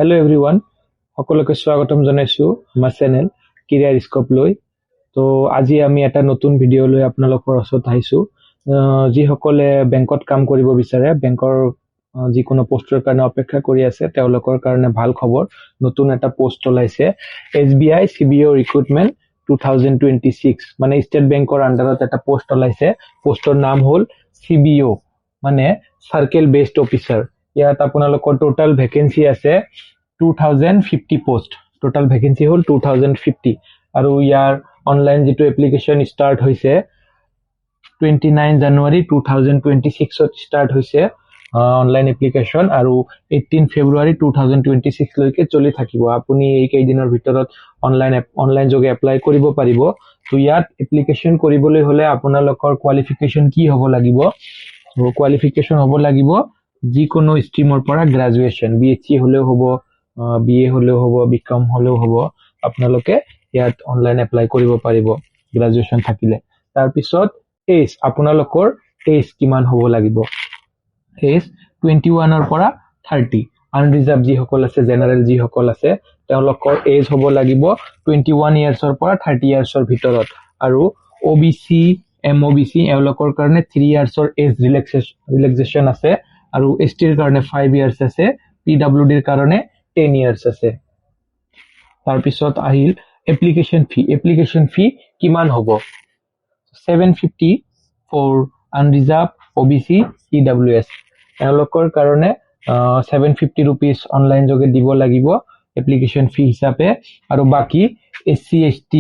Hello' everyone, সকলোকে স্বাগতম জনাইছো আমাৰ চেনেল কেৰিয়াৰ স্কোপ লৈ। তো আজি আমি এটা নতুন ভিডিঅ' লৈ আপোনালোকৰ ওচৰত আহিছো। যিসকলে বেংকত কাম কৰিব বিচাৰে, বেংকৰ যিকোনো পোষ্টৰ কাৰণে অপেক্ষা কৰি আছে, তেওঁলোকৰ কাৰণে ভাল খবৰ। নতুন এটা পোষ্ট ওলাইছে, SBI CBO ৰিক্ৰুটমেণ্ট 2026, মানে ষ্টেট বেংকৰ আণ্ডাৰত এটা পোষ্ট ওলাইছে। পোষ্টৰ নাম হ'ল CBO, মানে চাৰ্কেল বেছড অফিচাৰ। ইয়াত আপোনালোকৰ টোটাল ভেকেঞ্চি আছে 2050 পোষ্ট। টোটাল ভেকেঞ্চি হ'ল 2050, আৰু ইয়াৰ অনলাইন যিটো এপ্লিকেশ্যন ষ্টাৰ্ট হৈছে 29 জানুৱাৰী 2026ত ষ্টাৰ্ট হৈছে অনলাইন এপ্লিকেশ্যন, আৰু 18 ফেব্ৰুৱাৰী 2026 লৈকে চলি থাকিব। আপুনি এই কেইদিনৰ ভিতৰত অনলাইন যোগে এপ্লাই কৰিব পাৰিব। তো ইয়াত এপ্লিকেশ্যন কৰিবলৈ হ'লে আপোনালোকৰ কোৱালিফিকেশ্যন কি হ'ব লাগিব? কোৱালিফিকেশ্যন হ'ব লাগিব যিকোনো ষ্ট্ৰীমৰ পৰা গ্ৰেজুৱেশ্যন, BSc হ'লেও হ'ব, BA হ'লেও হ'ব, BCom হ'লেও হ'ব। আপোনালোকে ইয়াত অনলাইন এপ্লাই কৰিব পাৰিব গ্ৰেজুৱেশ্যন থাকিলে। তাৰপিছত এজ, আপোনালোকৰ এজ কিমান হ'ব লাগিব? এজ 21ৰ পৰা 30। আনৰিজাৰ্ভ যিসকল আছে, জেনেৰেল যিসকল আছে, তেওঁলোকৰ এজ হ'ব লাগিব 21 ইয়াৰ্ছৰ পৰা 30 ইয়াৰ্ছৰ ভিতৰত। আৰু OBC, MOBC এওঁলোকৰ কাৰণে 3 ইয়াৰ্ছৰ এজ ৰিলেক্সেশ্যন আছে, আৰু STৰ কাৰণে 5 ইয়াৰ্ছ আছে, PWDৰ কাৰণে 10 ইয়াৰ্ছ আছে। তাৰপিছত আহিল এপ্লিকেশ্যন ফি। এপ্লিকেশ্যন ফি কিমান হ'ব? 750 ফৰ আনৰিজাৰ্ভ, OBC, EWS এওঁলোকৰ কাৰণে 750 ৰুপিজ অনলাইন যোগে দিব লাগিব এপ্লিকেশ্যন ফি হিচাপে। আৰু বাকী SC, ST,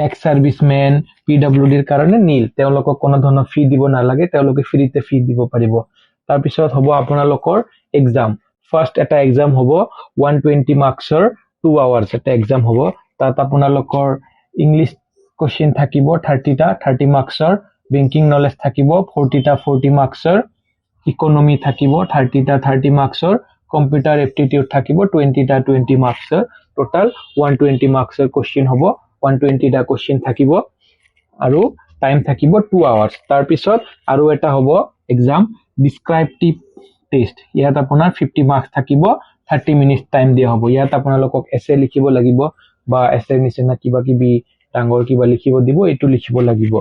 এক্স চাৰ্ভিচমেন, PWDৰ কাৰণে নীল, তেওঁলোকক কোনো ধৰণৰ ফি দিব নালাগে, তেওঁলোকে ফ্ৰীতে ফি দিব পাৰিব। তাৰপিছত হ'ব আপোনালোকৰ এক্সাম। ফাৰ্ষ্ট এটা এক্সাম হ'ব 120 মাৰ্কছৰ 2 আৱাৰ্ছ এটা এক্সাম হ'ব। তাত আপোনালোকৰ ইংলিছ কুৱেশ্যন থাকিব 30টা 30 মাৰ্কছৰ, বেংকিং নলেজ থাকিব 40টা 40 মাৰ্কছৰ, ইকনমি থাকিব 30টা 30 মাৰ্কছৰ, কম্পিউটাৰ এপ্টিটিউড থাকিব 20টা 20 মাৰ্কছৰ। টোটাল 120 মাৰ্কছৰ কুৱেশ্যন হ'ব, 120টা কুৱেশ্যন থাকিব, আৰু টাইম থাকিব 2 আৱাৰ্ছ। তাৰপিছত আৰু এটা হ'ব এক্সাম ডিছক্ৰিপটিভ টেষ্ট। ইয়াত আপোনাৰ 50 মাৰ্কছ থাকিব, 30 মিনিট টাইম দিয়া হ'ব। ইয়াত আপোনালোকক এছে লিখিব লাগিব, বা এছে নিচিনা কিবা কিবি ডাঙৰ কিবা লিখিব দিব, এইটো লিখিব লাগিব।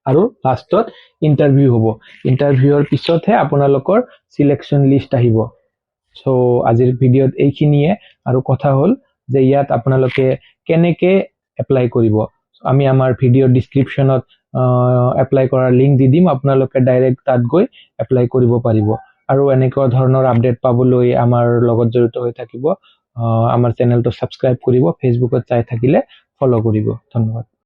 আৰু লাষ্টত ইণ্টাৰভিউ হ'ব। ইণ্টাৰভিউৰ পিছতহে আপোনালোকৰ চিলেকশ্যন লিষ্ট আহিব। চ' আজিৰ ভিডিঅ'ত এইখিনিয়ে। আৰু কথা হ'ল যে ইয়াত আপোনালোকে কেনেকৈ এপ্লাই কৰিব, আমি আমাৰ ভিডিঅ'ৰ ডিছক্ৰিপশ্যনত এপ্লাই কৰাৰ লিংক দি দিম, আপোনালোকে ডাইৰেক্ট তাত গৈ এপ্লাই কৰিব পাৰিব। আৰু এনেকুৱা ধৰণৰ আপডেট পাবলৈ আমাৰ লগত জড়িত হৈ থাকিব। আমাৰ চেনেলটো ছাবস্ক্ৰাইব কৰিব, ফেচবুকত চাই থাকিলে ফ'ল' কৰিব। ধন্যবাদ।